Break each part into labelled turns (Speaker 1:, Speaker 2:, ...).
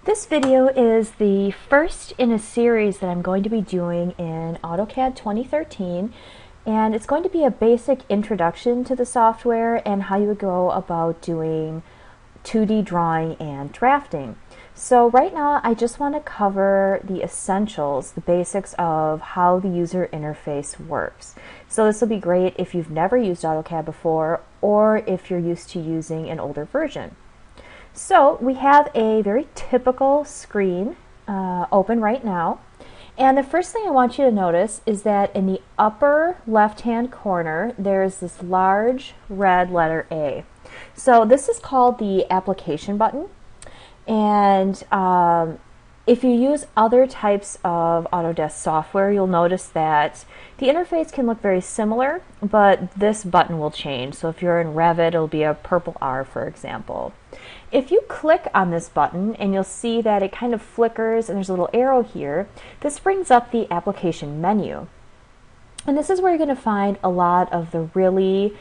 Speaker 1: This video is the first in a series that I'm going to be doing in AutoCAD 2013, and it's going to be a basic introduction to the software and how you would go about doing 2D drawing and drafting. So right now I just want to cover the essentials, the basics of how the user interface works. So this will be great if you've never used AutoCAD before or if you're used to using an older version. So we have a very typical screen open right now, and the first thing I want you to notice is that in the upper left hand corner there's this large red letter A. So this is called the application button, and if you use other types of Autodesk software, you'll notice that the interface can look very similar, but this button will change. So if you're in Revit, it'll be a purple R, for example. If you click on this button, and you'll see that it kind of flickers and there's a little arrow here, this brings up the application menu. And this is where you're going to find a lot of the really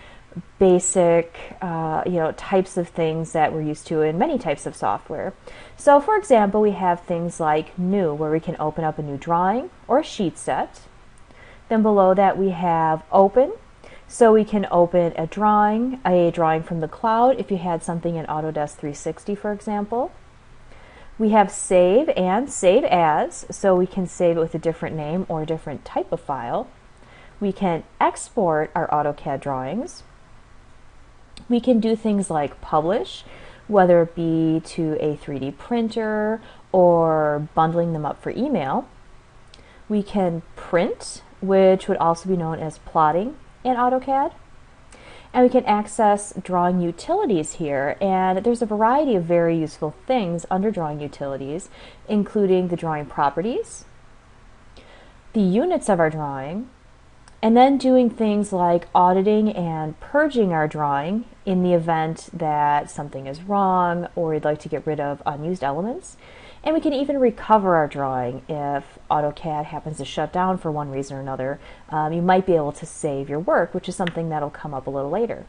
Speaker 1: basic types of things that we're used to in many types of software. So for example, we have things like New, where we can open up a new drawing or a sheet set. Then below that we have Open, so we can open a drawing from the cloud if you had something in Autodesk 360, for example. We have Save and Save As, so we can save it with a different name or a different type of file. We can export our AutoCAD drawings. We can do things like publish, whether it be to a 3D printer or bundling them up for email. We can print, which would also be known as plotting in AutoCAD. And we can access drawing utilities here, and there's a variety of very useful things under drawing utilities, including the drawing properties, the units of our drawing, and then doing things like auditing and purging our drawing in the event that something is wrong or we'd like to get rid of unused elements. And we can even recover our drawing if AutoCAD happens to shut down for one reason or another. You might be able to save your work, which is something that'll come up a little later.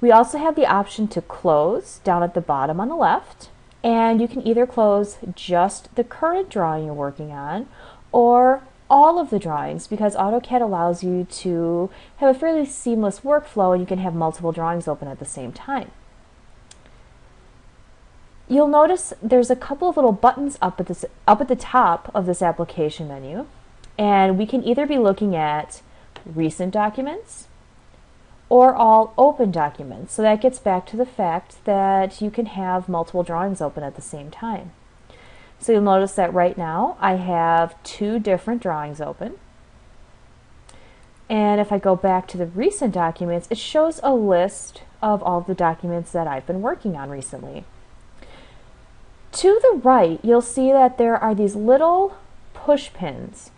Speaker 1: We also have the option to close down at the bottom on the left, and you can either close just the current drawing you're working on or all of the drawings, because AutoCAD allows you to have a fairly seamless workflow and you can have multiple drawings open at the same time. You'll notice there's a couple of little buttons up at the top of this application menu, and we can either be looking at recent documents or all open documents. So that gets back to the fact that you can have multiple drawings open at the same time. So you'll notice that right now I have two different drawings open. And if I go back to the recent documents, it shows a list of all the documents that I've been working on recently. To the right, you'll see that there are these little push pins.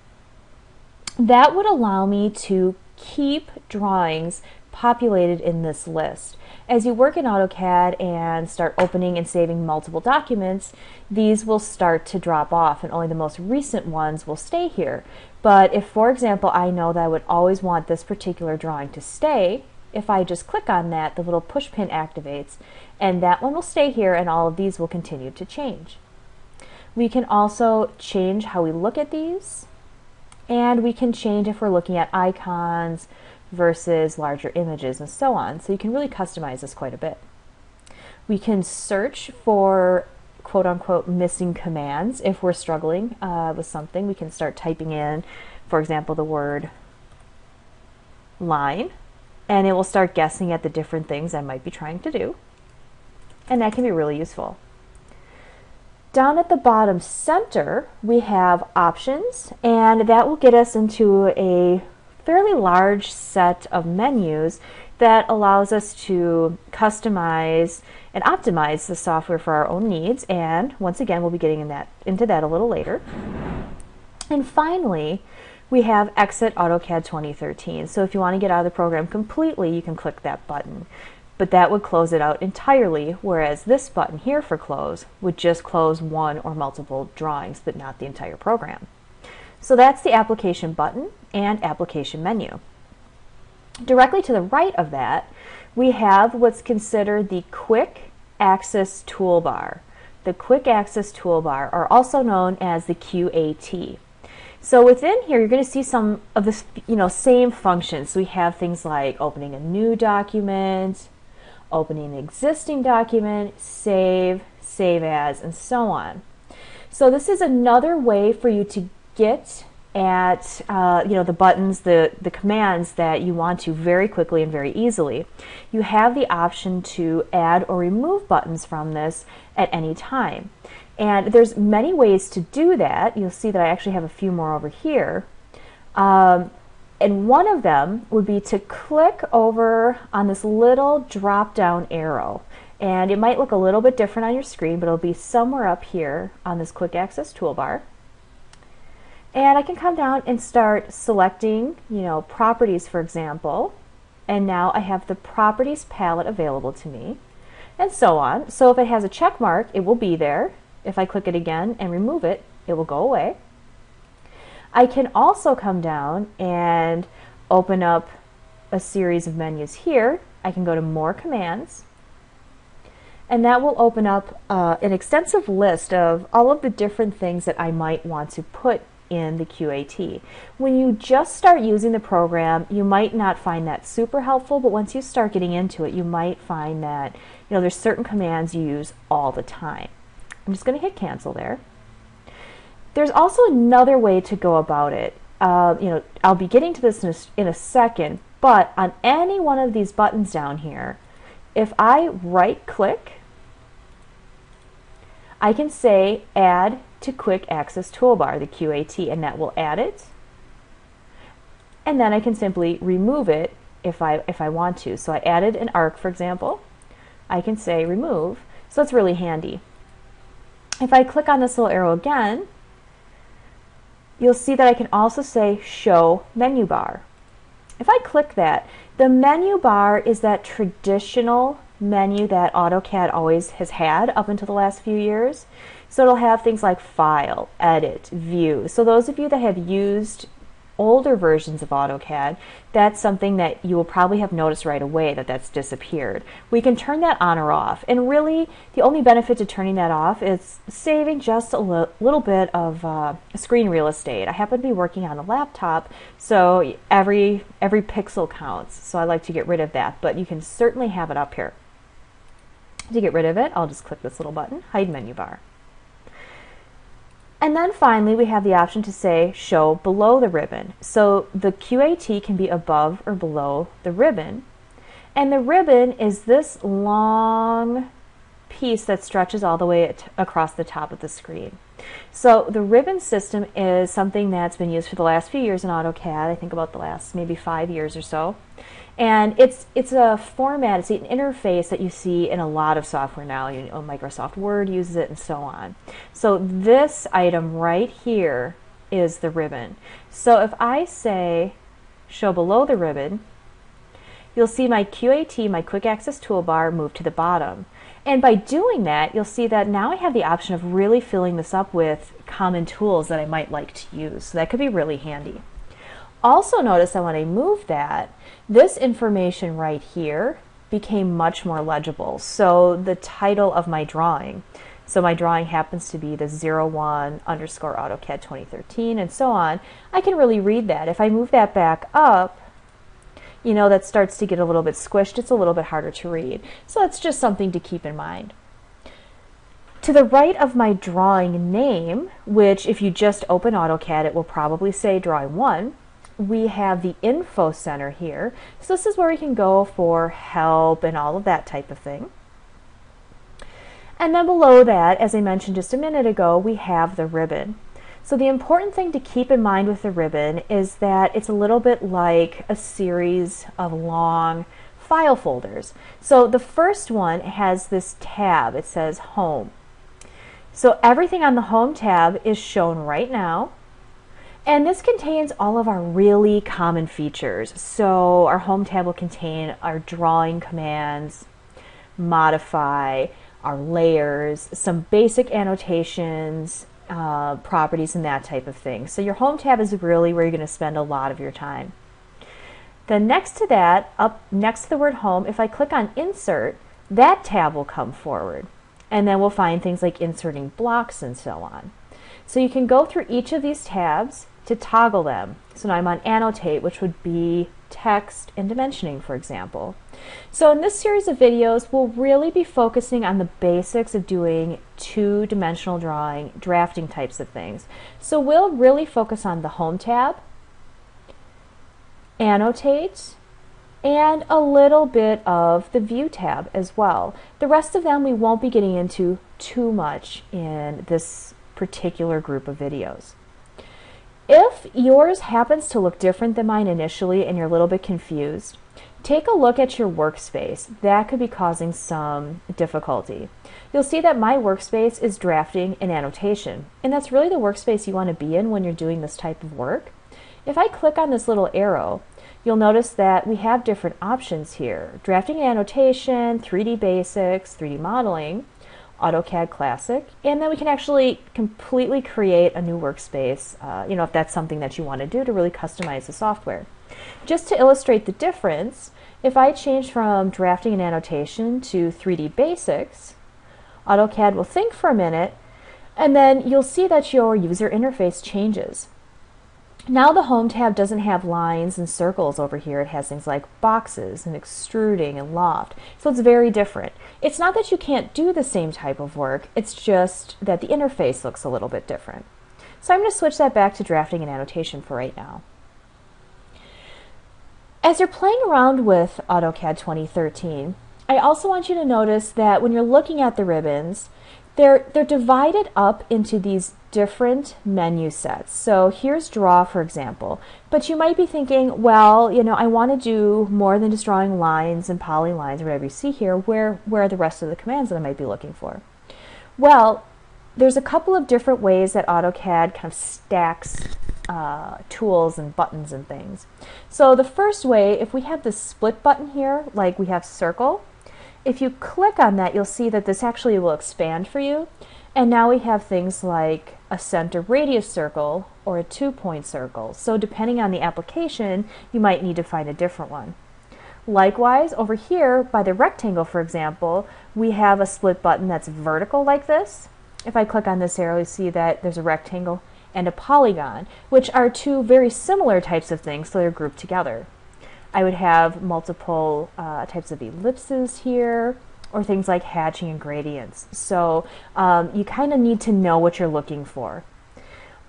Speaker 1: That would allow me to keep drawings populated in this list. As you work in AutoCAD and start opening and saving multiple documents, these will start to drop off and only the most recent ones will stay here. But if, for example, I know that I would always want this particular drawing to stay, if I just click on that, the little push pin activates and that one will stay here and all of these will continue to change. We can also change how we look at these, and we can change if we're looking at icons versus larger images and so on. So you can really customize this quite a bit. We can search for quote-unquote missing commands. If we're struggling with something, we can start typing in, for example, the word line, and it will start guessing at the different things I might be trying to do, and that can be really useful. Down at the bottom center we have options, and that will get us into a fairly large set of menus that allows us to customize and optimize the software for our own needs, and once again we'll be getting into that a little later. And finally, we have Exit AutoCAD 2013. So if you want to get out of the program completely, you can click that button. But that would close it out entirely, whereas this button here for close would just close one or multiple drawings, but not the entire program. So that's the application button and application menu. Directly to the right of that, we have what's considered the quick access toolbar. the Quick Access Toolbar, or also known as the QAT. So within here, you're going to see some of the same functions. So we have things like opening a new document, opening an existing document, save, save as, and so on. So this is another way for you to get at the buttons, the commands that you want to very quickly and very easily. You have the option to add or remove buttons from this at any time. And there's many ways to do that. You'll see that I actually have a few more over here. And one of them would be to click over on this little drop-down arrow. And it might look a little bit different on your screen, but it'll be somewhere up here on this Quick Access Toolbar. And I can come down and start selecting, properties, for example. And now I have the properties palette available to me, and so on. So if it has a check mark, it will be there. If I click it again and remove it, it will go away. I can also come down and open up a series of menus here. I can go to More Commands, and that will open up an extensive list of all of the different things that I might want to put in the QAT. When you just start using the program, you might not find that super helpful, but once you start getting into it, you might find that there's certain commands you use all the time. I'm just going to hit cancel there. There's also another way to go about it. I'll be getting to this in a second, but on any one of these buttons down here, if I right click, I can say add to Quick Access Toolbar, the QAT, and that will add it. And then I can simply remove it if I want to. So I added an arc, for example. I can say remove. So it's really handy. If I click on this little arrow again, you'll see that I can also say show menu bar. If I click that, the menu bar is that traditional menu that AutoCAD always has had up until the last few years. So it'll have things like File, Edit, View. So those of you that have used older versions of AutoCAD, that's something that you will probably have noticed right away that that's disappeared. We can turn that on or off, and really the only benefit to turning that off is saving just a little bit of screen real estate. I happen to be working on a laptop, so every pixel counts, so I like to get rid of that, but you can certainly have it up here. To get rid of it, I'll just click this little button, Hide Menu Bar. And then finally, we have the option to say show below the ribbon. So the QAT can be above or below the ribbon. And the ribbon is this long piece that stretches all the way across the top of the screen. So the ribbon system is something that's been used for the last few years in AutoCAD, I think about the last maybe 5 years or so. And it's a format, it's an interface that you see in a lot of software now. Microsoft Word uses it and so on. So this item right here is the ribbon. So if I say show below the ribbon, you'll see my QAT, my Quick Access Toolbar, move to the bottom. And by doing that, you'll see that now I have the option of really filling this up with common tools that I might like to use. So that could be really handy. Also notice that when I move that, this information right here became much more legible. So the title of my drawing, so my drawing happens to be the 01 underscore AutoCAD 2013 and so on, I can really read that. If I move that back up, that starts to get a little bit squished. It's a little bit harder to read. So that's just something to keep in mind. To the right of my drawing name, which if you just open AutoCAD, it will probably say Drawing 1, we have the Info Center here. So this is where we can go for help and all of that type of thing. And then below that, as I mentioned just a minute ago, we have the ribbon. So the important thing to keep in mind with the ribbon is that it's a little bit like a series of long file folders. So the first one has this tab. It says Home. So everything on the Home tab is shown right now. And this contains all of our really common features. So our Home tab will contain our drawing commands, modify, our layers, some basic annotations, properties, and that type of thing. So your Home tab is really where you're going to spend a lot of your time. Then next to that, up next to the word Home, if I click on Insert, that tab will come forward. And then we'll find things like inserting blocks and so on. So you can go through each of these tabs to toggle them. So now I'm on Annotate, which would be text and dimensioning, for example. So in this series of videos, we'll really be focusing on the basics of doing two-dimensional drawing, drafting types of things. So we'll really focus on the Home tab, Annotate, and a little bit of the View tab as well. The rest of them we won't be getting into too much in this particular group of videos. If yours happens to look different than mine initially and you're a little bit confused, take a look at your workspace. That could be causing some difficulty. You'll see that my workspace is drafting and annotation, and that's really the workspace you want to be in when you're doing this type of work. If I click on this little arrow, you'll notice that we have different options here. Drafting and annotation, 3D basics, 3D modeling, AutoCAD Classic, and then we can actually completely create a new workspace, if that's something that you want to do to really customize the software. Just to illustrate the difference, if I change from drafting and annotation to 3D basics, AutoCAD will think for a minute, and then you'll see that your user interface changes. Now the Home tab doesn't have lines and circles over here. It has things like boxes and extruding and loft. So it's very different. It's not that you can't do the same type of work, it's just that the interface looks a little bit different. So I'm going to switch that back to drafting and annotation for right now. As you're playing around with AutoCAD 2013, I also want you to notice that when you're looking at the ribbons, they're divided up into these different menu sets. So here's Draw, for example, but you might be thinking, well, I want to do more than just drawing lines and polylines or whatever you see here. Where are the rest of the commands that I might be looking for? Well, there's a couple of different ways that AutoCAD kind of stacks tools and buttons and things. So the first way, if we have this split button here, like we have circle, if you click on that, you'll see that this actually will expand for you. And now we have things like a center radius circle or a 2-point circle. So depending on the application, you might need to find a different one. Likewise, over here by the rectangle, for example, we have a split button that's vertical like this. If I click on this arrow, you see that there's a rectangle and a polygon, which are two very similar types of things, so they're grouped together. I would have multiple types of ellipses here, or things like hatching and gradients. So you kind of need to know what you're looking for.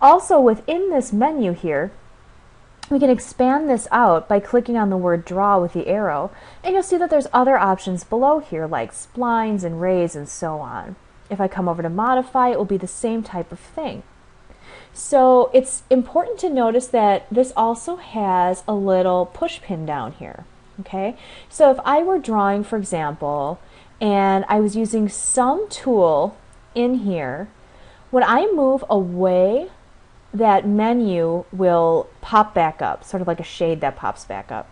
Speaker 1: Also, within this menu here, we can expand this out by clicking on the word Draw with the arrow, and you'll see that there's other options below here, like splines and rays and so on. If I come over to Modify, it will be the same type of thing. So it's important to notice that this also has a little push pin down here. Okay, so if I were drawing, for example, and I was using some tool in here, when I move away, that menu will pop back up, sort of like a shade that pops back up.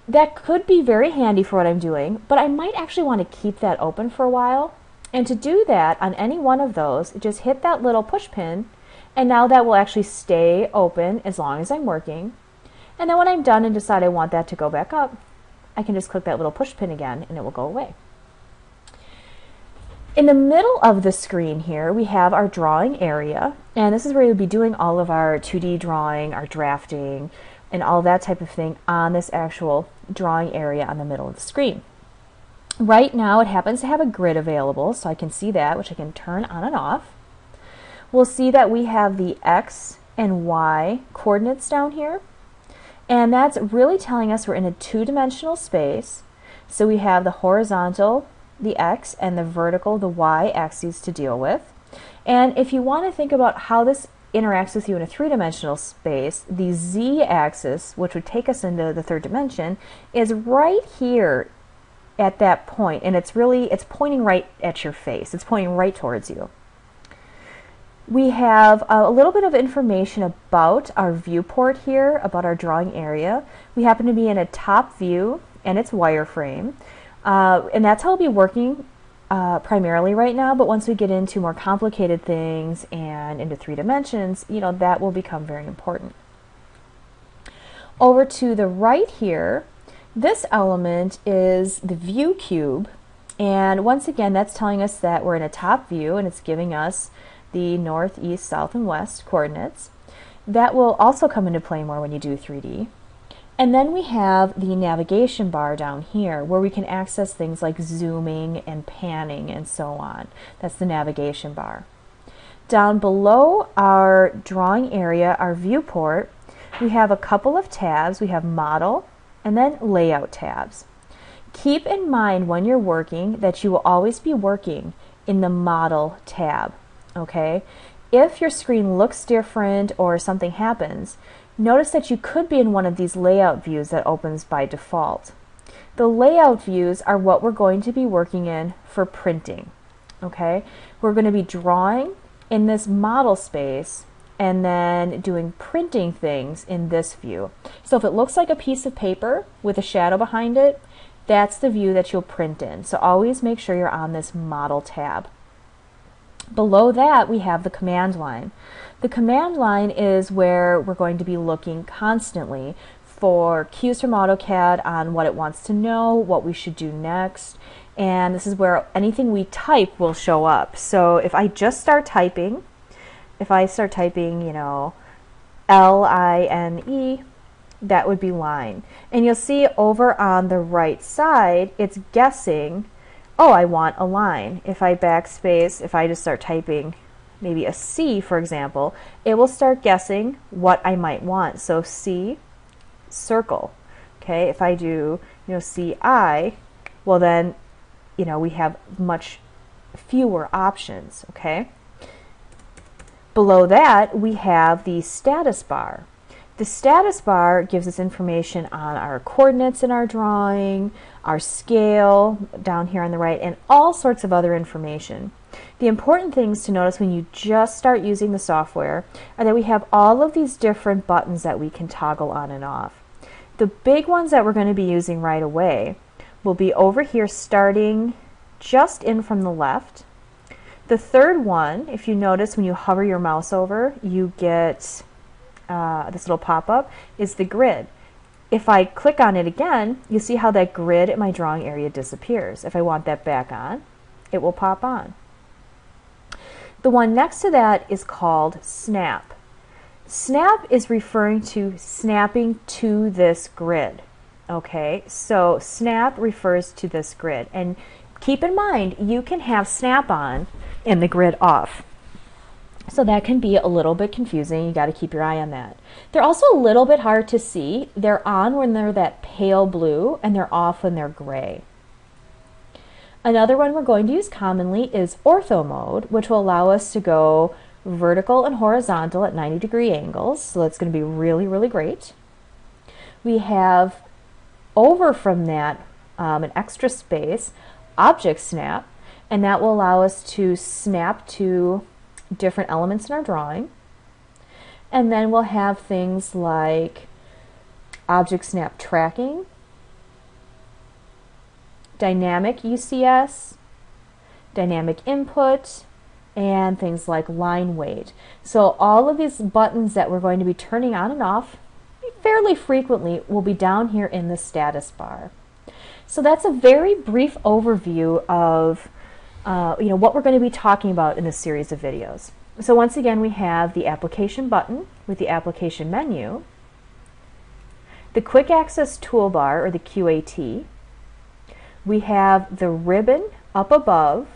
Speaker 1: That could be very handy for what I'm doing, but I might actually want to keep that open for a while. And to do that, on any one of those, just hit that little push pin, and now that will actually stay open as long as I'm working. And then when I'm done and decide I want that to go back up, I can just click that little push pin again and it will go away. In the middle of the screen here, we have our drawing area, and this is where you'll be doing all of our 2D drawing, our drafting, and all that type of thing on this actual drawing area on the middle of the screen. Right now it happens to have a grid available, so I can see that, which I can turn on and off. We'll see that we have the X and Y coordinates down here, and that's really telling us we're in a two-dimensional space. So we have the horizontal, the X, and the vertical, the Y axes to deal with. And if you want to think about how this interacts with you in a three-dimensional space, the Z axis, which would take us into the third dimension, is right here at that point, and it's pointing right at your face. It's pointing right towards you. We have a little bit of information about our viewport here, about our drawing area. We happen to be in a top view, and it's wireframe. And that's how I'll be working primarily right now, but once we get into more complicated things and into 3 dimensions, that will become very important. Over to the right here, this element is the view cube, And once again, that's telling us that we're in a top view and it's giving us the north, east, south, and west coordinates. That will also come into play more when you do 3D. And then we have the navigation bar down here where we can access things like zooming and panning and so on. That's the navigation bar. Down below our drawing area, our viewport, we have a couple of tabs. We have model and then layout tabs. Keep in mind when you're working that you will always be working in the model tab, okay? If your screen looks different or something happens, notice that you could be in one of these layout views that opens by default. The layout views are what we're going to be working in for printing, okay? We're going to be drawing in this model space and then doing printing things in this view. So if it looks like a piece of paper with a shadow behind it, that's the view that you'll print in. So always make sure you're on this model tab. Below that, we have the command line. The command line is where we're going to be looking constantly for cues from AutoCAD on what it wants to know, what we should do next, and this is where anything we type will show up. So if I just start typing, you know, L-I-N-E, that would be line. And you'll see over on the right side, it's guessing, oh, I want a line. If I backspace, if I just start typing maybe a C, for example, it will start guessing what I might want. So C, circle. Okay, if I do, you know, CI, well then, you know, we have much fewer options, okay? Below that, we have the status bar. The status bar gives us information on our coordinates in our drawing, our scale down here on the right, and all sorts of other information. The important things to notice when you just start using the software are that we have all of these different buttons that we can toggle on and off. The big ones that we're going to be using right away will be over here starting just in from the left. The third one, if you notice when you hover your mouse over, you get this little pop-up, is the grid. If I click on it again, you'll see how that grid at my drawing area disappears. If I want that back on, it will pop on. The one next to that is called snap. Snap is referring to snapping to this grid. Okay, so snap refers to this grid. And keep in mind, you can have snap on and the grid off. So that can be a little bit confusing. You got to keep your eye on that. They're also a little bit hard to see. They're on when they're that pale blue and they're off when they're gray. Another one we're going to use commonly is ortho mode, which will allow us to go vertical and horizontal at 90-degree angles. So that's going to be really, really great. We have over from that an extra space, object snap, and that will allow us to snap to different elements in our drawing. And then we'll have things like object snap tracking, dynamic UCS, dynamic input, and things like line weight. So all of these buttons that we're going to be turning on and off fairly frequently will be down here in the status bar. So that's a very brief overview of what we're going to be talking about in this series of videos. So once again, we have the application button with the application menu, the quick access toolbar or the QAT. We have the ribbon up above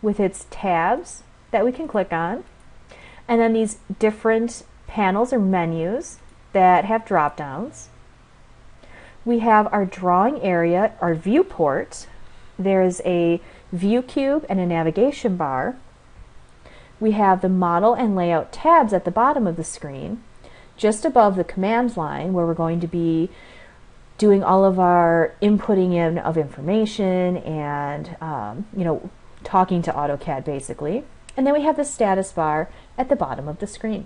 Speaker 1: with its tabs that we can click on, and then these different panels or menus that have drop downs. We have our drawing area, our viewport. There's a view cube and a navigation bar. We have the model and layout tabs at the bottom of the screen, just above the command line where we're going to be doing all of our inputting in of information and talking to AutoCAD basically. And then we have the status bar at the bottom of the screen.